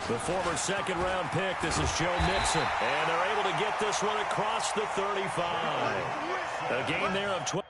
The former second-round pick, this is Joe Mixon. And they're able to get this one across the 35. A gain there of 12.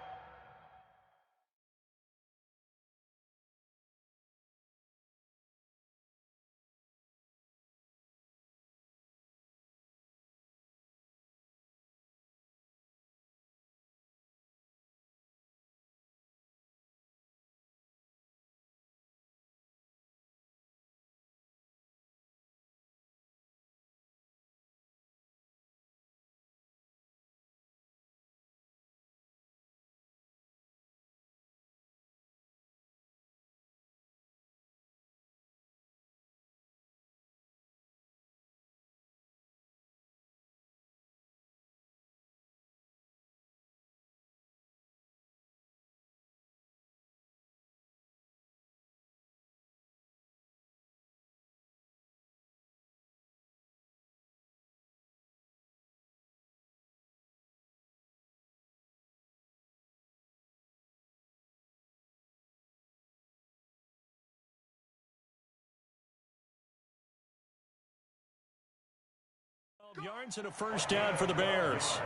Yards and a first down for the Bears.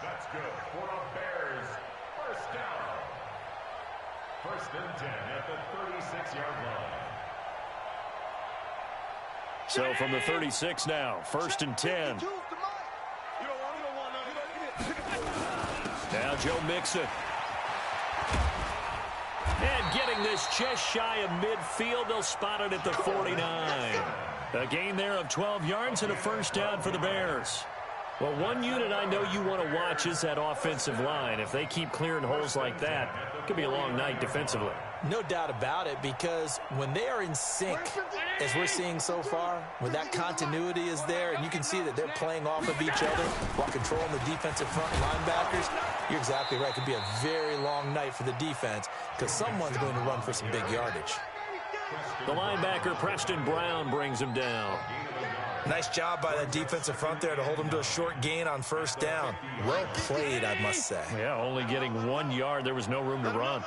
That's good for the Bears. First down. First and 10 at the 36-yard line. So from the 36 now, first and 10. Now Joe Mixon. And getting this just shy of midfield, they'll spot it at the 49. A gain there of 12 yards and a first down for the Bears. Well, one unit I know you want to watch is that offensive line. If they keep clearing holes like that, it could be a long night defensively. No doubt about it, because when they are in sync, as we're seeing so far, when that continuity is there and you can see that they're playing off of each other while controlling the defensive front linebackers, you're exactly right. It could be a very long night for the defense because someone's going to run for some big yardage. The linebacker, Preston Brown, brings him down. Nice job by that defensive front there to hold him to a short gain on first down. Well played, I must say. Yeah, only getting 1 yard. There was no room to run.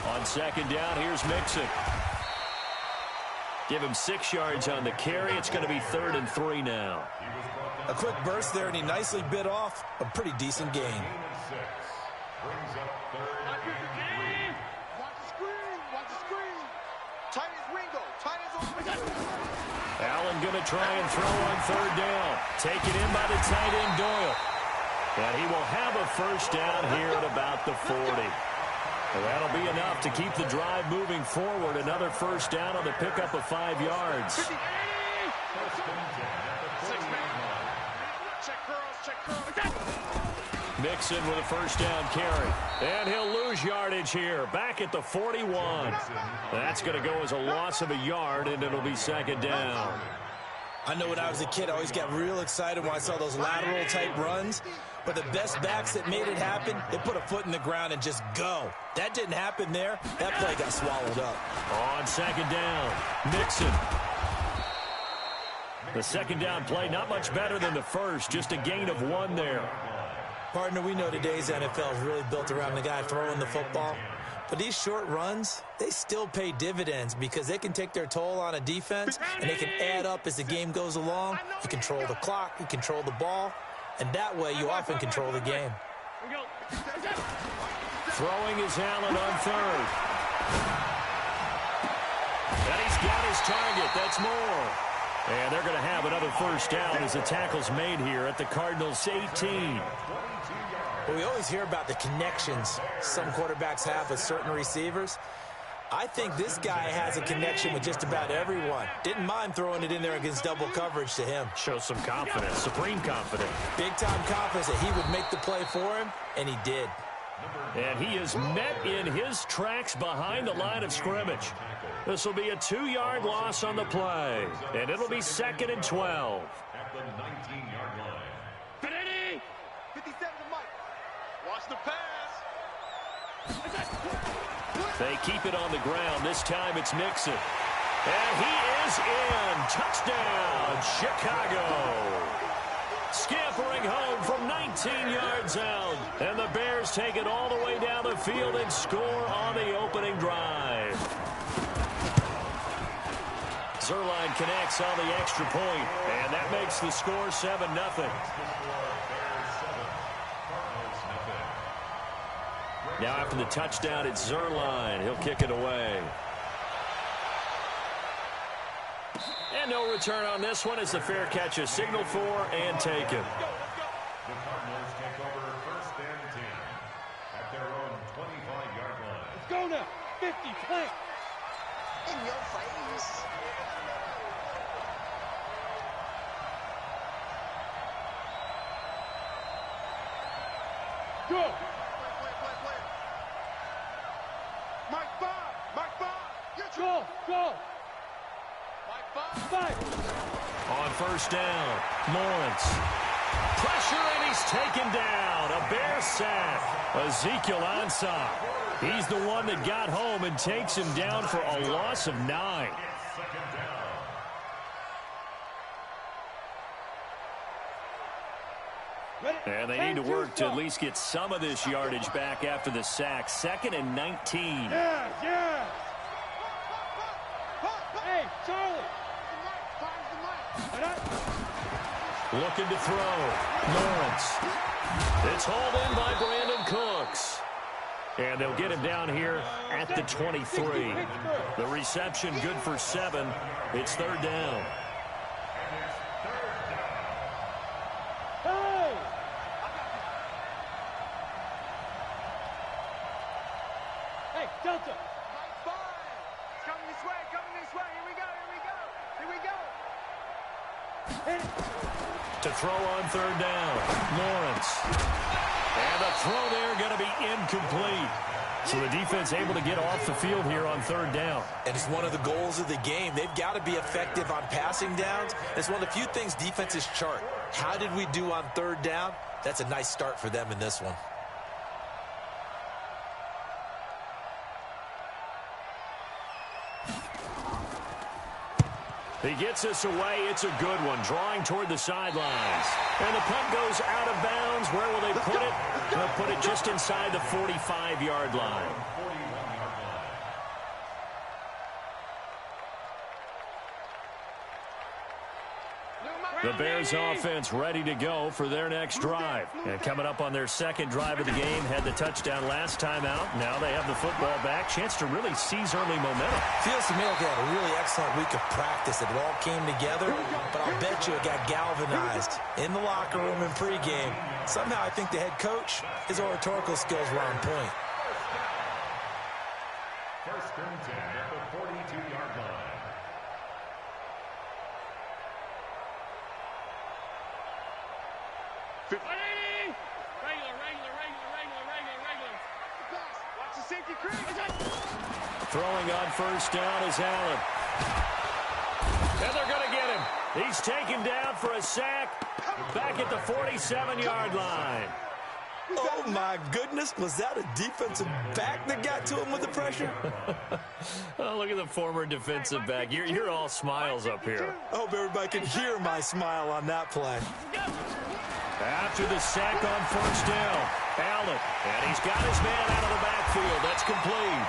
On second down, here's Mixon. Give him 6 yards on the carry. It's going to be 3rd and 3 now. A quick burst there, and he nicely bit off a pretty decent gain. Allen going to try and throw on 3rd down. Taken in by the tight end, Doyle. And he will have a first down here at about the 40. Well, that'll be enough to keep the drive moving forward. Another first down on the pickup of 5 yards. Mixon with a first down carry. And he'll lose yardage here. Back at the 41. That's going to go as a loss of a yard, and it'll be 2nd down. I know when I was a kid, I always got real excited when I saw those lateral-type runs. But the best backs that made it happen, they put a foot in the ground and just go. That didn't happen there. That play got swallowed up. On 2nd down, Mixon. The 2nd down play, not much better than the first. Just a gain of 1 there. Partner, we know today's NFL is really built around the guy throwing the football. But these short runs, they still pay dividends because they can take their toll on a defense, and they can add up as the game goes along. You control the clock, you control the ball, and that way you often control the game. Throwing is Allen on 3rd. And he's got his target. That's more. And they're going to have another first down as the tackle's made here at the Cardinals' 18. Well, we always hear about the connections some quarterbacks have with certain receivers. I think this guy has a connection with just about everyone. Didn't mind throwing it in there against double coverage to him. Shows some confidence, supreme confidence. Big-time confidence that he would make the play for him, and he did. And he is met in his tracks behind the line of scrimmage. This will be a 2-yard loss on the play, and it'll be 2nd and 12. At the 19-yard line. 57 to Mike. Watch the pass. They keep it on the ground. This time it's Mixon. And he is in. Touchdown, Chicago. Scampering home from 19 yards out. And the Bears take it all the way down the field and score on the opening drive. Zerline connects on the extra point, and that makes the score 7-0. Now after the touchdown, it's Zerline. He'll kick it away. And no return on this one as the fair catch is signaled for and taken. The Cardinals take over first and 10 at their own 25-yard line. Let's go now. 50, plant. In your face. Go. Play. Mike Bob. Go. Mike Bob. On first down, Lawrence. Pressure, and he's taken down. A Bear sack. Ezekiel Ansah. He's the one that got home and takes him down for a loss of 9. And they need to work to at least get some of this yardage back after the sack. 2nd and 19. Yeah. Hey, Charlie. Looking to throw. Lawrence. It's hauled in by Brandon Cooks. And they'll get him down here at the 23. The reception good for 7. It's 3rd down. Hey, Delta. Coming this way. Here we go. To throw on 3rd down. Lawrence. And the throw there going to be incomplete. So the defense able to get off the field here on 3rd down. And it's one of the goals of the game. They've got to be effective on passing downs. It's one of the few things defenses chart. How did we do on 3rd down? That's a nice start for them in this one. He gets us away. It's a good one. Drawing toward the sidelines. And the punt goes out of bounds. Where will they put it? They'll put it just inside the 45-yard line. The Bears offense ready to go for their next drive. And coming up on their 2nd drive of the game, had the touchdown last time out. Now they have the football back. Chance to really seize early momentum. Feels to me like they had a really excellent week of practice. It all came together, but I'll bet you it got galvanized in the locker room in pregame. Somehow I think the head coach, his oratorical skills were on point. First and 10 at the 42-yard line. Watch the safety crease. Throwing on first down is Allen. And they're going to get him. He's taken down for a sack back at the 47-yard line. Oh, my goodness. Was that a defensive back that got to him with the pressure? Oh, look at the former defensive back. You're all smiles up here. I hope everybody can hear my smile on that play. After the sack on first down, Allen. And he's got his man out of the backfield. That's complete.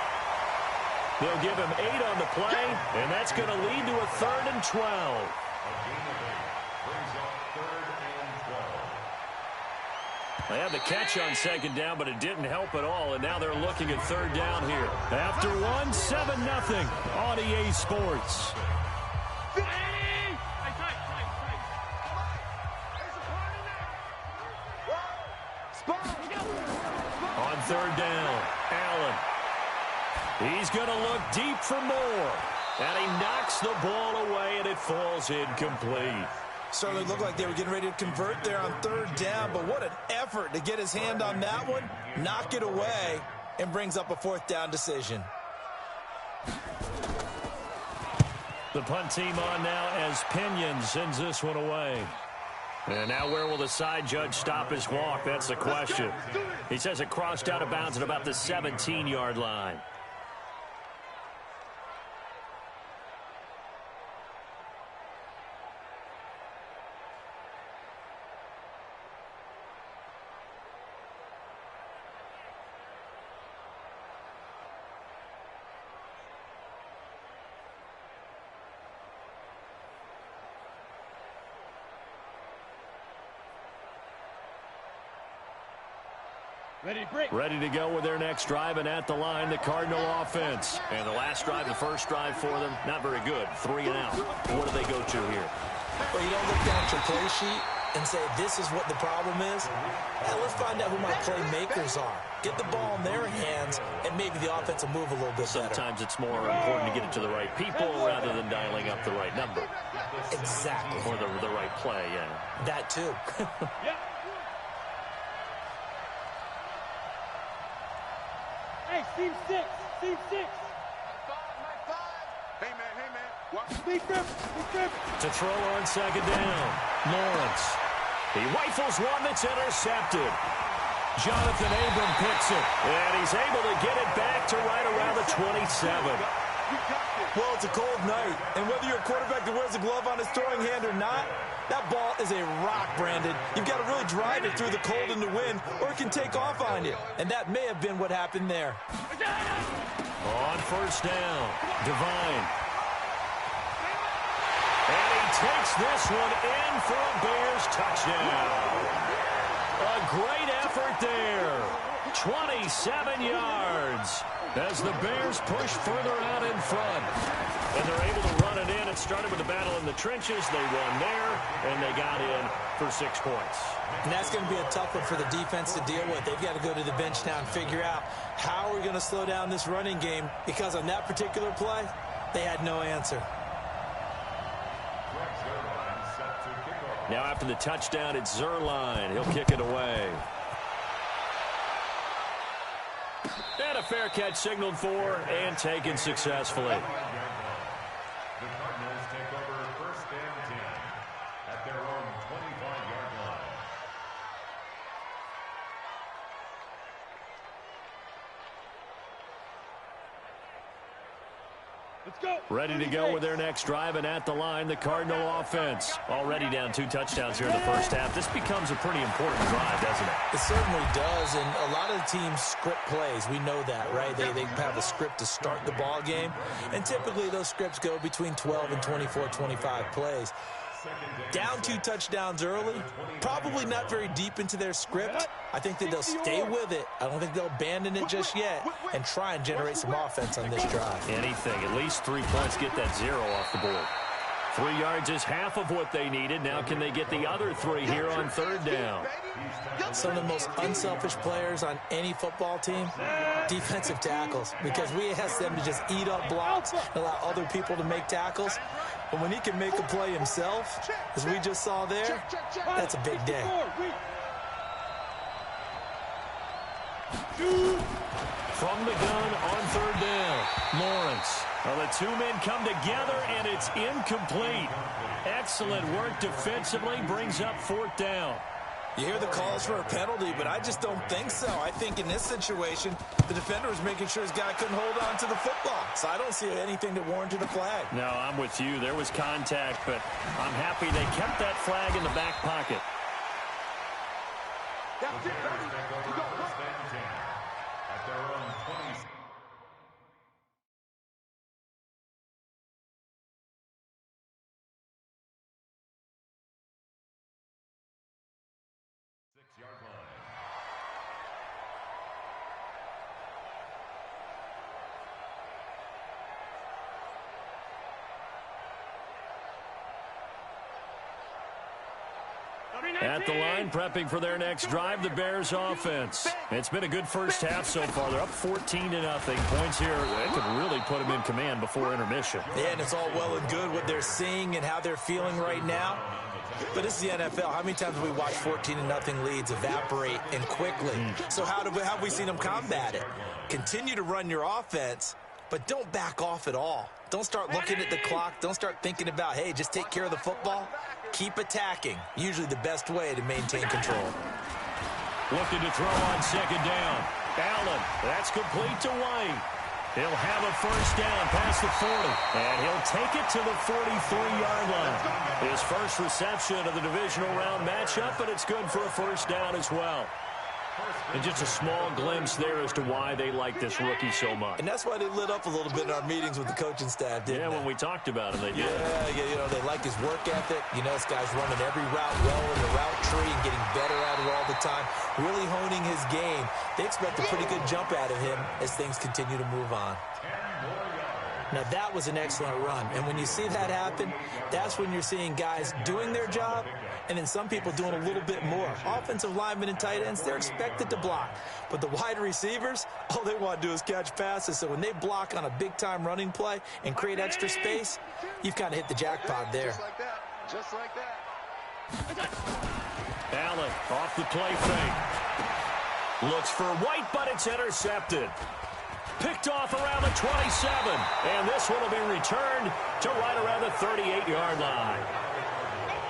They'll give him 8 on the play, and that's going to lead to a 3rd and 12. A gain of 8 brings up 3rd and 12. They had the catch on 2nd down, but it didn't help at all, and now they're looking at 3rd down here. After 7-0 on EA Sports. On 3rd down, Allen. He's going to look deep for more. And he knocks the ball away, and it falls incomplete. Certainly looked like they were getting ready to convert there on 3rd down, but what an effort to get his hand on that one, knock it away, and brings up a 4th down decision. The punt team on now as Pinion sends this one away. And now where will the side judge stop his walk? That's the question. He says it crossed out of bounds at about the 17-yard line. Ready to go with their next drive, and at the line, the Cardinal offense. And the last drive, the first drive for them, not very good. 3 and out. What do they go to here? Well, you don't look down at your play sheet and say, this is what the problem is. Now, let's find out who my playmakers are. Get the ball in their hands, and maybe the offense will move a little bit better. Sometimes it's more important to get it to the right people rather than dialing up the right number. Exactly. Or the right play, yeah. That, too. Hey, team 6. Team 6. Hey, man. What? Big grip. To throw on second down. Lawrence. He rifles one that's intercepted. Jonathan Abram picks it. And he's able to get it back to right around the 27. Well, it's a cold night, and whether you're a quarterback that wears a glove on his throwing hand or not, that ball is a rock, Brandon. You've got to really drive it through the cold and the wind, or it can take off on you. And that may have been what happened there. On first down, Devine. And he takes this one in for a Bears touchdown. A great effort there. 27 yards as the Bears push further out in front. And they're able to run it in. It started with a battle in the trenches. They won there, and they got in for 6 points. And that's going to be a tough one for the defense to deal with. They've got to go to the bench now and figure out how we're going to slow down this running game, because on that particular play, they had no answer. Now after the touchdown, it's Zerline. He'll kick it away. And a fair catch signaled for and taken successfully. The Cardinals take over first and 10 at their own 25-yard line. Let's go. Ready to go with their next drive, and at the line, the Cardinal offense. Already down 2 touchdowns here in the first half. This becomes a pretty important drive, doesn't it? It certainly does, and a lot of teams script plays. We know that, right? They have a script to start the ball game, and typically those scripts go between 12 and 24, 25 plays. Down 2 touchdowns early, probably not very deep into their script. I think that they'll stay with it. I don't think they'll abandon it just yet and try and generate some offense on this drive. Anything, at least 3 points, get that 0 off the board. 3 yards is half of what they needed. Now can they get the other 3 here on third down? Some of the most unselfish players on any football team, defensive tackles, because we ask them to just eat up blocks and allow other people to make tackles. But when he can make a play himself, as we just saw there, that's a big day. From the gun on third down, Lawrence. Well, the 2 men come together, and it's incomplete. Excellent work defensively, brings up 4th down. You hear the calls for a penalty, but I just don't think so. I think in this situation, the defender was making sure his guy couldn't hold on to the football. So I don't see anything that warranted a flag. No, I'm with you. There was contact, but I'm happy they kept that flag in the back pocket. That's it, baby. You go first and 10 at their own 26. At the line, prepping for their next drive, the Bears offense. It's been a good first half so far. They're up 14-0. Points here, they could really put them in command before intermission. Yeah, and it's all well and good what they're seeing and how they're feeling right now. But this is the NFL. How many times have we watched 14-0 leads evaporate and quickly? So how have we seen them combat it? Continue to run your offense, but don't back off at all. Don't start looking at the clock. Don't start thinking about, hey, just take care of the football. Keep attacking. Usually the best way to maintain control. Looking to throw on second down. Allen, that's complete to White. He'll have a first down past the 40, and he'll take it to the 43-yard line. His first reception of the divisional round matchup, but it's good for a first down as well. And just a small glimpse there as to why they like this rookie so much. And that's why they lit up a little bit in our meetings with the coaching staff, didn't they? Yeah, when we talked about him, they did. Yeah, you know, they like his work ethic. You know, this guy's running every route well in the route tree and getting better at it all the time. really honing his game. They expect a pretty good jump out of him as things continue to move on. Now, that was an excellent run. And when you see that happen, that's when you're seeing guys doing their job and then some people doing a little bit more. Offensive linemen and tight ends, they're expected to block. But the wide receivers, all they want to do is catch passes. So when they block on a big-time running play and create extra space, you've kind of hit the jackpot there. Just like that. Just like that. Allen off the play fake. Looks for White, but it's intercepted. Picked off around the 27. And this one will be returned to right around the 38-yard line.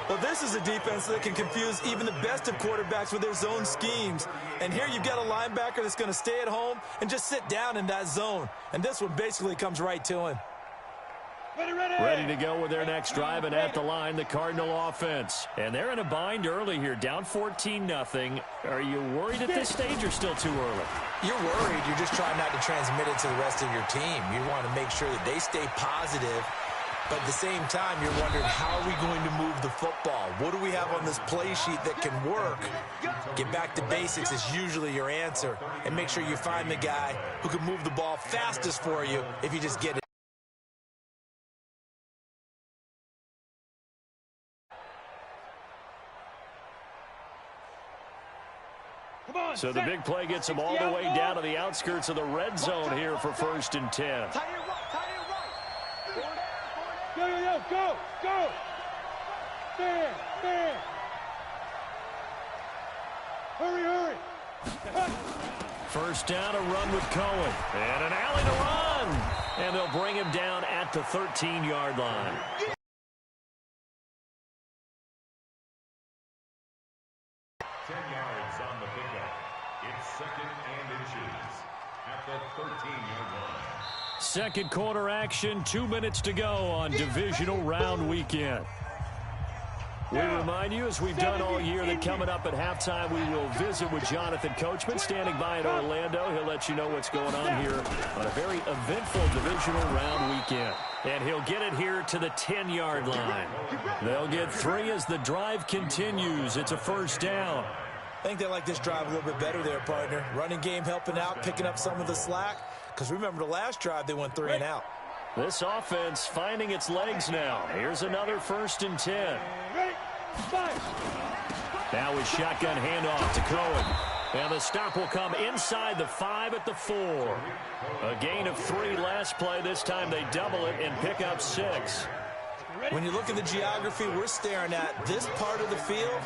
Well, this is a defense that can confuse even the best of quarterbacks with their zone schemes. And here you've got a linebacker that's going to stay at home and just sit down in that zone. And this one basically comes right to him. Ready to go with their next drive, and at the line, the Cardinal offense. And they're in a bind early here, down 14-0. Are you worried at this stage or still too early? You're worried. You're just trying not to transmit it to the rest of your team. You want to make sure that they stay positive. But at the same time, you're wondering, how are we going to move the football? What do we have on this play sheet that can work? Get back to basics is usually your answer. And make sure you find the guy who can move the ball fastest for you if you just get it. So the big play gets them all the way down to the outskirts of the red zone here for 1st and 10. Go. Stand. Hurry. First down, a run with Cohen. And an alley to run. And they'll bring him down at the 13-yard line. Second quarter action, 2 minutes to go on divisional round weekend. We remind you, as we've done all year, that coming up at halftime, we will visit with Jonathan Coachman, standing by in Orlando. He'll let you know what's going on here on a very eventful divisional round weekend. And he'll get it here to the 10-yard line. They'll get 3 as the drive continues. It's a first down. I think they like this drive a little bit better there, partner. Running game helping out, picking up some of the slack. Because remember, the last drive, they went 3 and out. This offense finding its legs now. Here's another 1st and 10. Now with shotgun handoff to Cohen. And the stop will come inside the 5 at the 4. A gain of 3 last play. This time they double it and pick up 6. When you look at the geography we're staring at, this part of the field,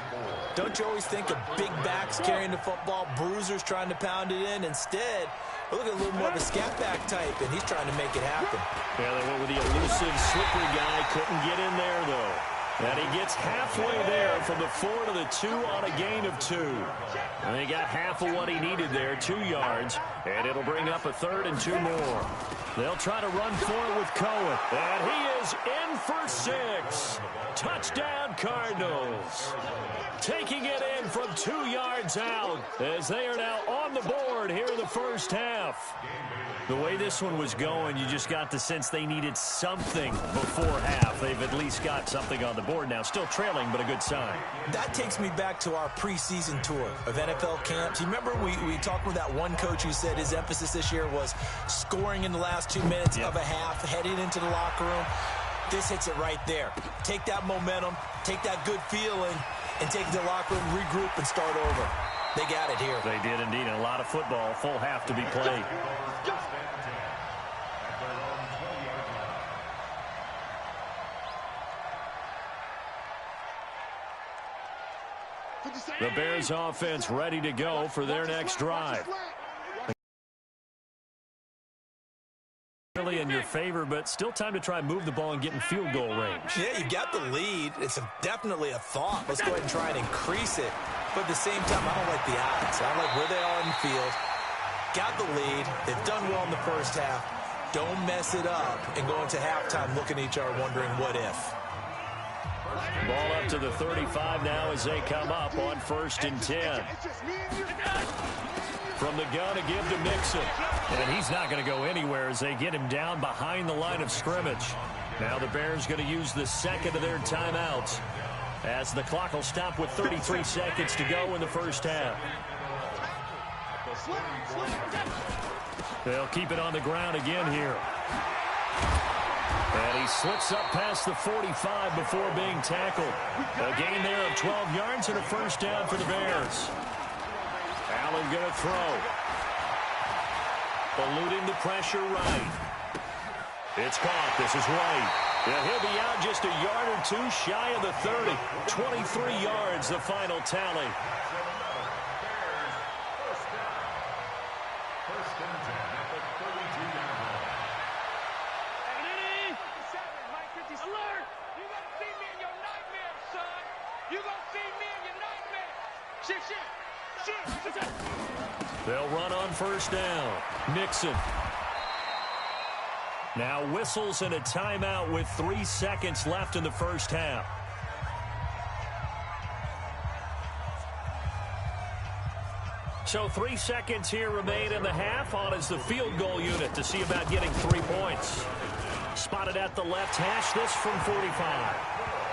don't you always think of big backs carrying the football, bruisers trying to pound it in? Instead, we're looking at a little more of a scat back type, and he's trying to make it happen. Yeah, they went with the elusive, slippery guy. Couldn't get in there, though. And he gets halfway there from the 4 to the 2 on a gain of 2. And he got half of what he needed there, 2 yards. And it'll bring up a 3rd and 2 more. They'll try to run for it with Cohen. And he is in for 6. Touchdown, Cardinals. Taking it in from 2 yards out as they are now on the board here in the first half. The way this one was going, you just got the sense they needed something before half. They've at least got something on the board now. Still trailing, but a good sign. That takes me back to our preseason tour of NFL camps. You remember we talked with that one coach who said his emphasis this year was scoring in the last 2 minutes of a half, heading into the locker room. This hits it right there. Take that momentum, take that good feeling, and take it to the locker room, regroup, and start over. They got it here. They did indeed. And a lot of football, full half to be played. The Bears offense ready to go for their next drive. Really in your favor, but still time to try and move the ball and get in field goal range. Yeah, you got the lead. It's definitely a thought. Let's go ahead and try and increase it. But at the same time, I don't like the odds. I don't like where they are in the field. Got the lead. They've done well in the first half. Don't mess it up and go into halftime looking at each other wondering what if. Ball up to the 35 now as they come up on 1st and 10. From the gun, a give to Mixon. And he's not going to go anywhere as they get him down behind the line of scrimmage. Now the Bears going to use the second of their timeouts as the clock will stop with 33 seconds to go in the first half. They'll keep it on the ground again here. And he slips up past the 45 before being tackled. A gain there of 12 yards and a first down for the Bears. Allen going to throw. Eluding the pressure right. It's caught. This is White. Yeah, he'll be out just a yard or two shy of the 30. 23 yards, the final tally. First and 10 at the 32-yard line. Alert! You gonna see me in your nightmares, son! You gonna see me in your nightmares! Shit! They'll run on first down. Nixon. Now whistles and a timeout with 3 seconds left in the first half. So 3 seconds here remain in the half. On is the field goal unit to see about getting 3 points. Spotted at the left hash, this from 45.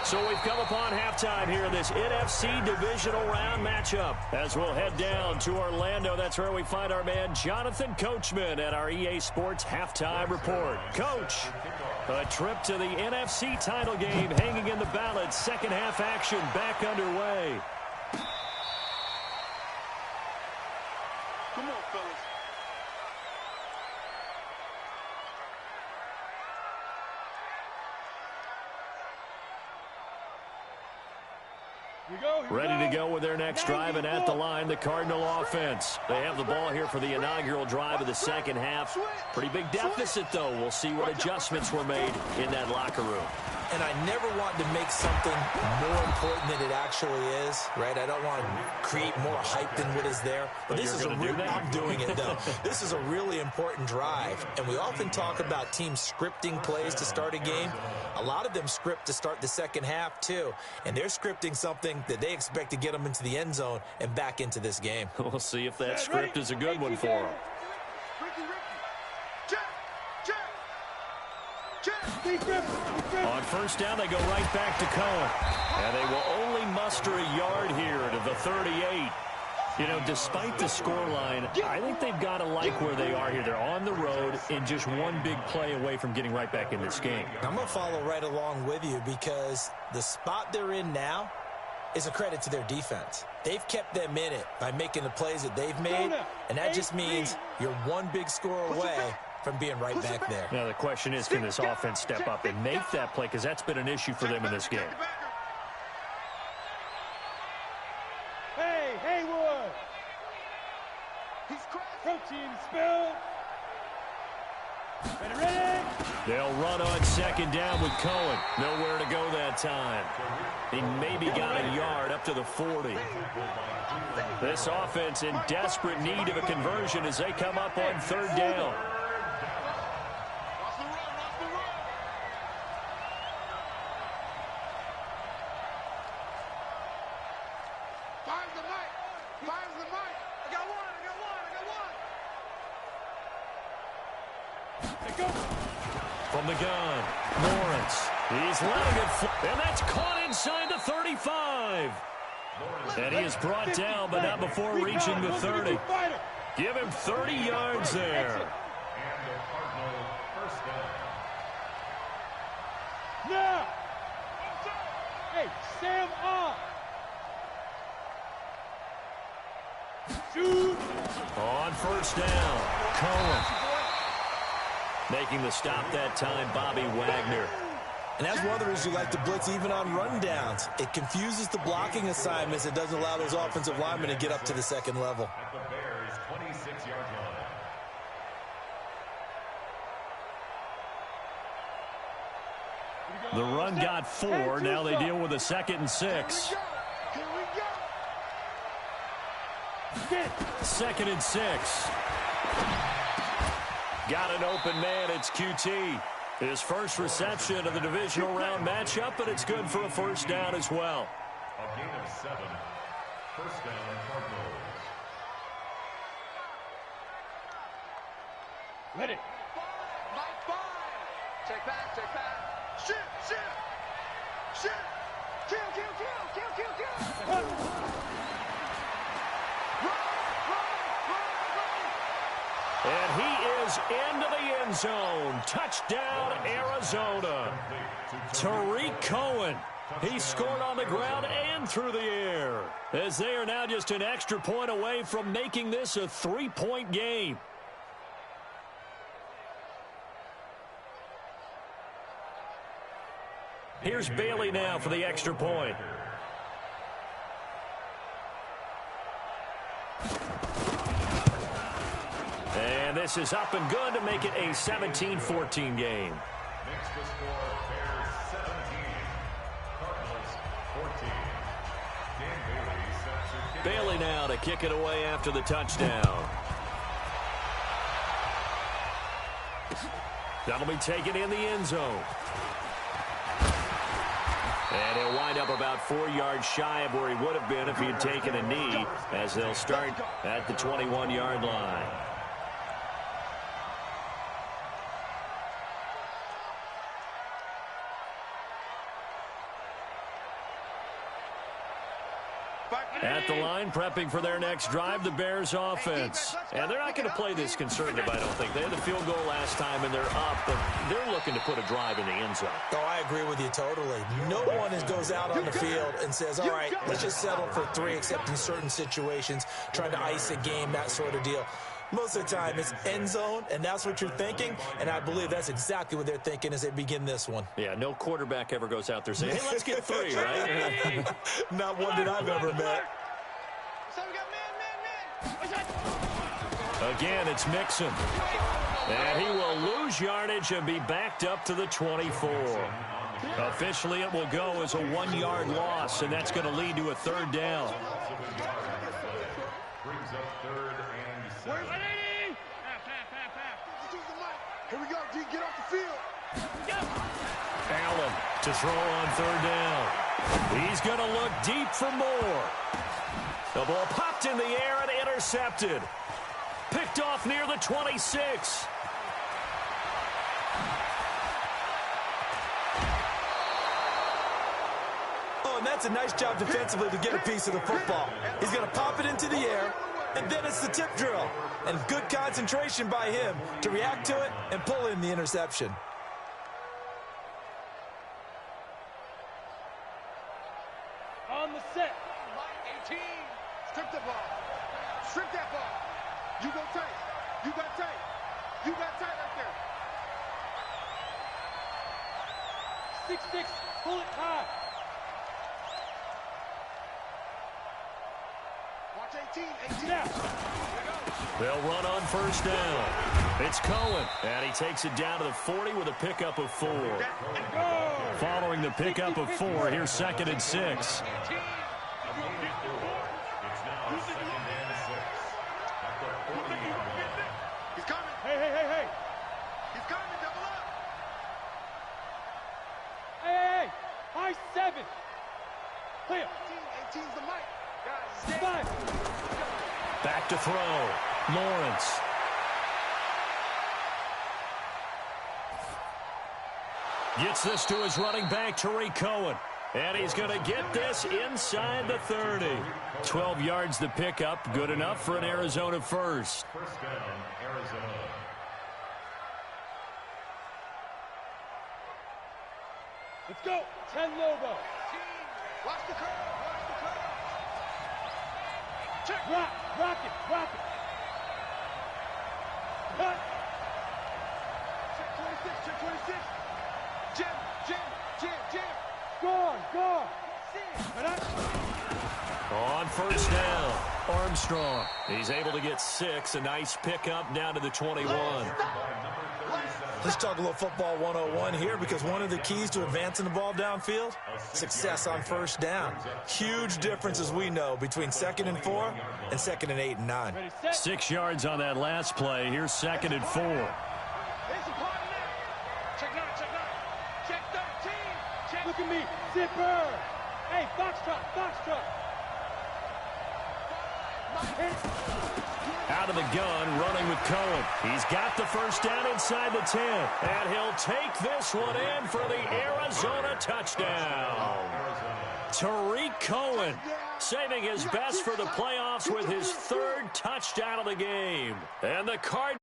So we've come upon halftime here in this NFC Divisional Round matchup. As we'll head down to Orlando, that's where we find our man Jonathan Coachman at our EA Sports Halftime Report. Coach, a trip to the NFC title game hanging in the balance. Second half action back underway. Come on, fellas. Ready to go with their next drive, and at the line, the Cardinal offense. They have the ball here for the inaugural drive of the second half. Pretty big deficit, though. We'll see what adjustments were made in that locker room. And I never want to make something more important than it actually is, right? I don't want to create more hype than what is there. But this is I'm doing it, though. This is a really important drive. And we often talk about teams scripting plays to start a game. A lot of them script to start the second half, too. And they're scripting something that they expect to get them into the end zone and back into this game. We'll see if that script is a good one for them. On first down, they go right back to Cohen. And they will only muster a yard here to the 38. You know, despite the scoreline, I think they've got to like where they are here. They're on the road and just one big play away from getting right back in this game. I'm going to follow right along with you because the spot they're in now is a credit to their defense. They've kept them in it by making the plays that they've made, and that just means you're one big score away from being right back there. Now, the question is, can this offense step up and make that play? Because that's been an issue for them in this game. Hey, Haywood! Protein spill! Ready? They'll run on second down with Cohen. Nowhere to go that time. He maybe got a yard up to the 40. This offense in desperate need of a conversion as they come up on third down. From the gun, Lawrence. He's letting it fly, and that's caught inside the 35. And he is brought down, but not before reaching the 30. Give him 30 yards there. And the Cardinal first down. Now! Hey, Sam off! Shoot! On first down, Cohen. Making the stop that time, Bobby Wagner. And that's one of the reasons you like to blitz even on rundowns. It confuses the blocking assignments. It doesn't allow those offensive linemen to get up to the second level. At the Bears' 26-yard line. The run got 4. Now they deal with a 2nd and 6. 2nd and 6. Got an open man. It's QT. His first reception of the divisional round matchup, but it's good for a first down as well. A gain of 7. First down, Cardinals. Ready. Check back, check back. Shoot! Kill! Run! goes into the end zone. Touchdown, Arizona. Tariq Cohen. He scored on the ground and through the air, as they are now just an extra point away from making this a 3-point game. Here's Bailey now for the extra point. And this is up and good to make it a 17-14 game. Makes the score Bears 17, Cardinals 14. Dan Bailey set to Bailey now to kick it away after the touchdown. That'll be taken in the end zone. And he'll wind up about 4 yards shy of where he would have been if he had taken a knee, as they'll start at the 21-yard line. At the line, prepping for their next drive, the Bears offense. And they're not going to play this conservative, I don't think. They had the field goal last time, and they're up, but they're looking to put a drive in the end zone. Oh, I agree with you totally. No one goes out on the field and says, all right, let's just settle for 3, except in certain situations, trying to ice a game, that sort of deal. Most of the time, it's end zone, and that's what you're thinking, and I believe that's exactly what they're thinking as they begin this one. Yeah, no quarterback ever goes out there saying, hey, let's get 3, right? Not one that I've ever met. Again, it's Mixon. And he will lose yardage and be backed up to the 24. Officially, it will go as a 1-yard loss, and that's going to lead to a 3rd down. brings up 3rd and 7. Here we go, D. Get off the field. Allen to throw on 3rd down. He's going to look deep for more. The ball popped in the air and intercepted. Picked off near the 26. Oh, and that's a nice job defensively to get a piece of the football. He's going to pop it into the air, and then it's the tip drill. And good concentration by him to react to it and pull in the interception. On the set. 18. Strip the ball. Strip that ball. You go tight. You got tight. You got tight right there. 6-6. Pull it high. Watch 18. 18. Yeah. They'll run on 1st down. It's Cohen, and he takes it down to the 40 with a pickup of 4. Following the pickup of 4, here's 2nd and 6. It's now 2nd and 6. At the 40-yard line. He's coming. Hey. He's coming. Double up. Hey. High 7. Clear. 18's the mic. Guys, 5. Back to throw. Lawrence. Gets this to his running back, Tariq Cohen. And he's going to get this inside the 30. 12 yards to pick up. Good enough for an Arizona first. 1st down, Arizona. Let's go. 10 Lobo. Watch the curve. Check. Rock it. Cut. Check 26. Jim. Gone. On 1st down, Armstrong. He's able to get 6. A nice pickup down to the 21. Let's talk a little football 101 here, because one of the keys to advancing the ball downfield, success on 1st down. Huge difference, as we know, between 2nd and 4 and 2nd and 8 and 9. 6 yards on that last play. Here's 2nd and 4. Check 13. Check. Look at me. Zipper. Hey, Foxtrot. Out of the gun, running with Cohen. He's got the 1st down inside the 10. And he'll take this one in for the Arizona touchdown. Tariq Cohen saving his best for the playoffs with his 3rd touchdown of the game. And the Cardinals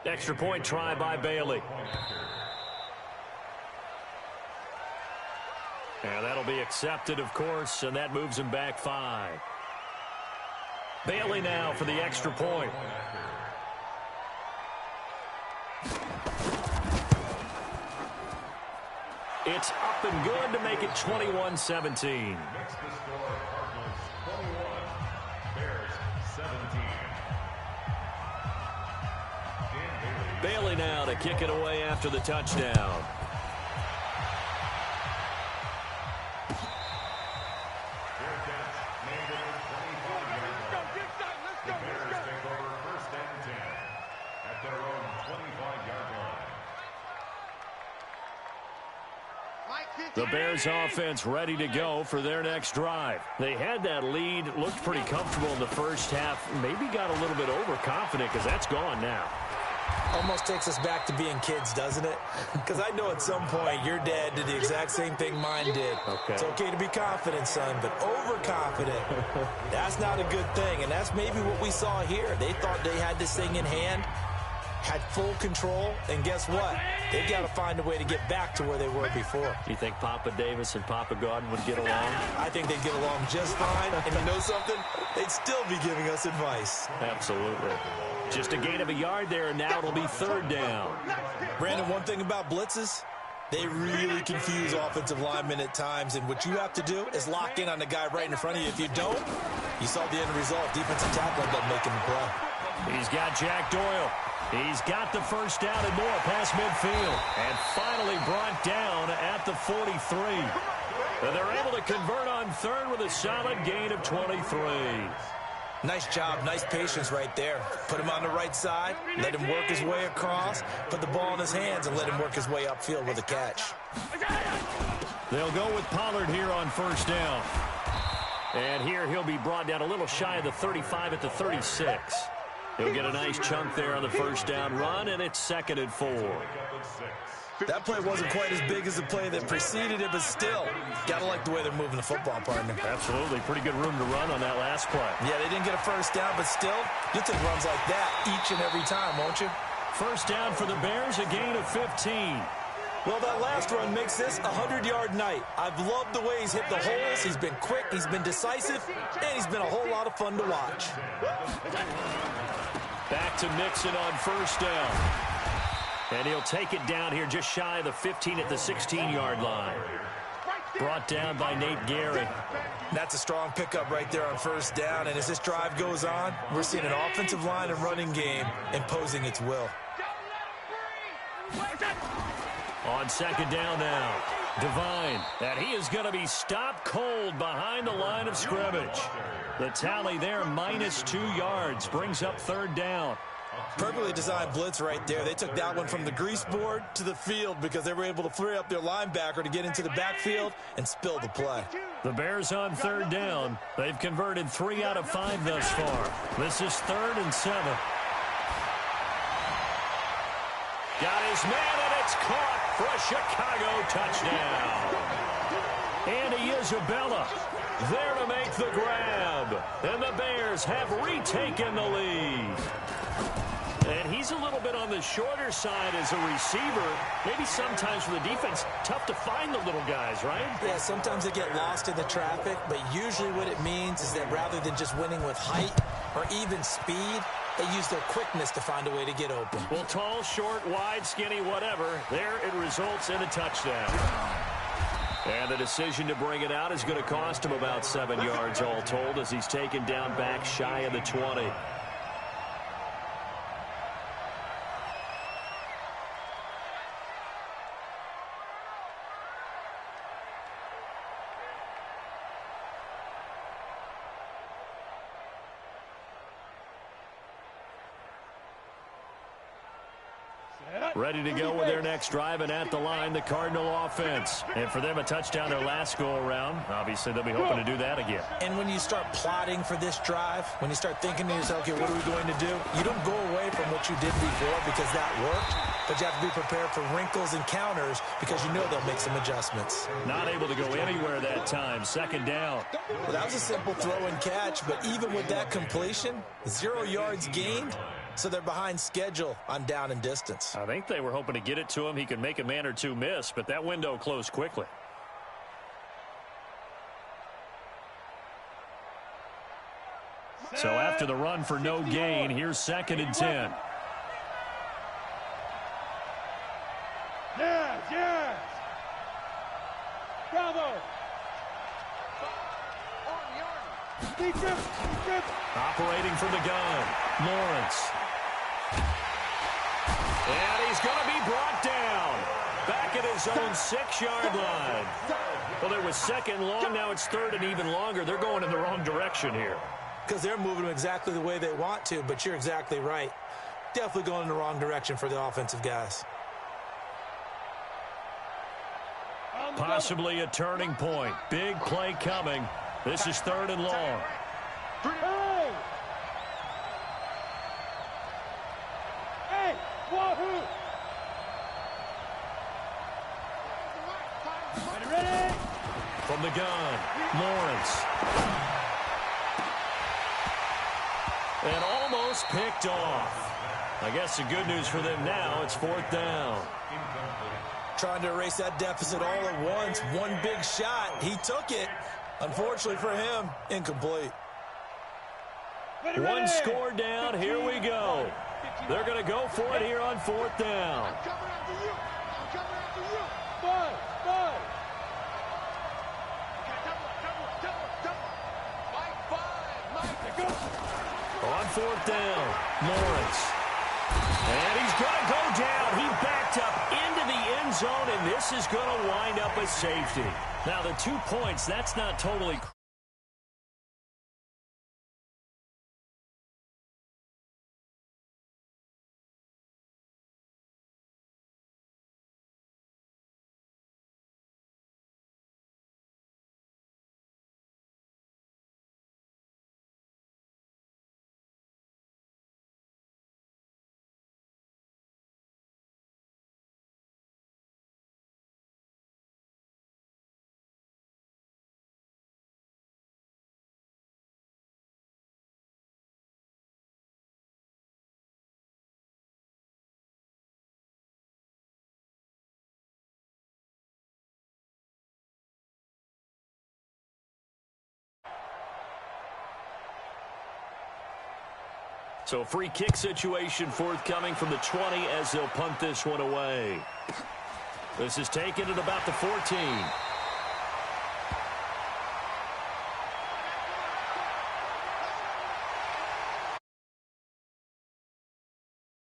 Extra point try by Bailey. And that'll be accepted, of course, and that moves him back 5. Bailey now for the extra point. It's up and good to make it 21-17. Makes the score Cardinals 21, Bears 17. Bailey now to kick it away after the touchdown. The Bears offense ready to go for their next drive. They had that lead, looked pretty comfortable in the first half, maybe got a little bit overconfident because that's gone now. Almost takes us back to being kids, doesn't it? Because I know at some point your dad did the exact same thing mine did. Okay. It's okay to be confident, son, but overconfident, that's not a good thing. And that's maybe what we saw here. They thought they had this thing in hand, had full control, and guess what? They've got to find a way to get back to where they were before. Do you think Papa Davis and Papa Godin would get along? I think they'd get along just fine, and you know something? They'd still be giving us advice. Absolutely. Just a gain of a yard there, and now it'll be 3rd down. Brandon, one thing about blitzes, they really confuse offensive linemen at times, and what you have to do is lock in on the guy right in front of you. If you don't, you saw the end result. Defensive tackle ended up making the play. He's got Jack Doyle. He's got the first down and more past midfield. And finally brought down at the 43. And they're able to convert on 3rd with a solid gain of 23. Nice job, nice patience right there. Put him on the right side, let him work his way across, put the ball in his hands, and let him work his way upfield with a catch. They'll go with Pollard here on 1st down. And here he'll be brought down a little shy of the 35 at the 36. He'll get a nice chunk there on the 1st down run, and it's 2nd and 4. That play wasn't quite as big as the play that preceded it, but still, gotta like the way they're moving the football, partner. Absolutely. Pretty good room to run on that last play. Yeah, they didn't get a 1st down, but still, you'll take runs like that each and every time, won't you? 1st down for the Bears, a gain of 15. Well, that last run makes this a 100-yard night. I've loved the way he's hit the holes. He's been quick, he's been decisive, and he's been a whole lot of fun to watch. Back to Mixon on 1st down. And he'll take it down here just shy of the 15 at the 16-yard line. Brought down by Nate Gehring. That's a strong pickup right there on 1st down. And as this drive goes on, we're seeing an offensive line and running game imposing its will. On 2nd down now, Devine. And he is going to be stopped cold behind the line of scrimmage. The tally there, -2 yards, brings up 3rd down. Perfectly designed blitz right there. They took that one from the grease board to the field because they were able to free up their linebacker to get into the backfield and spill the play. The Bears on 3rd down. They've converted 3 out of 5 thus far. This is 3rd and 7. Got his man, and it's caught for a Chicago touchdown. Andy Isabella there to make the grab. And the Bears have retaken the lead. And he's a little bit on the shorter side as a receiver. Maybe sometimes for the defense, tough to find the little guys, right? Yeah, sometimes they get lost in the traffic, but usually what it means is that rather than just winning with height or even speed, they use their quickness to find a way to get open. Well, tall, short, wide, skinny, whatever, there it results in a touchdown. And the decision to bring it out is going to cost him about 7 yards all told as he's taken down back shy of the 20. Ready to go with their next drive, and at the line, the Cardinal offense. And for them, a touchdown their last go-around. Obviously, they'll be hoping to do that again. And when you start plotting for this drive, when you start thinking to yourself, okay, what are we going to do? You don't go away from what you did before because that worked, but you have to be prepared for wrinkles and counters because you know they'll make some adjustments. Not able to go anywhere that time. 2nd down. Well, that was a simple throw and catch, but even with that completion, 0 yards gained, so they're behind schedule on down and distance. I think they were hoping to get it to him. He could make a man or two miss, but that window closed quickly. So after the run for no gain, here's 2nd and 10. Yes! Bravo! Operating from the gun, Lawrence. And he's going to be brought down. Back at his own 6-yard line. Well, it was 2nd long. Now it's 3rd and even longer. They're going in the wrong direction here. Because they're moving them exactly the way they want to, but you're exactly right. Definitely going in the wrong direction for the offensive guys. Possibly a turning point. Big play coming. This is 3rd and long. Hey, wahoo! Ready? From the gun, Lawrence. And almost picked off. I guess the good news for them now, it's 4th down. Trying to erase that deficit all at once. One big shot. He took it. Unfortunately for him, incomplete. One score down. Here we go. They're going to go for it here on 4th down. I'm coming after you. I'm coming after you. Bud. On 4th down, Lawrence. And he's going to go down. He backed up into the end zone, and this is going to wind up a safety. Now, the 2 points, that's not totally... So a free kick situation forthcoming from the 20 as they'll punt this one away. This is taken at about the 14.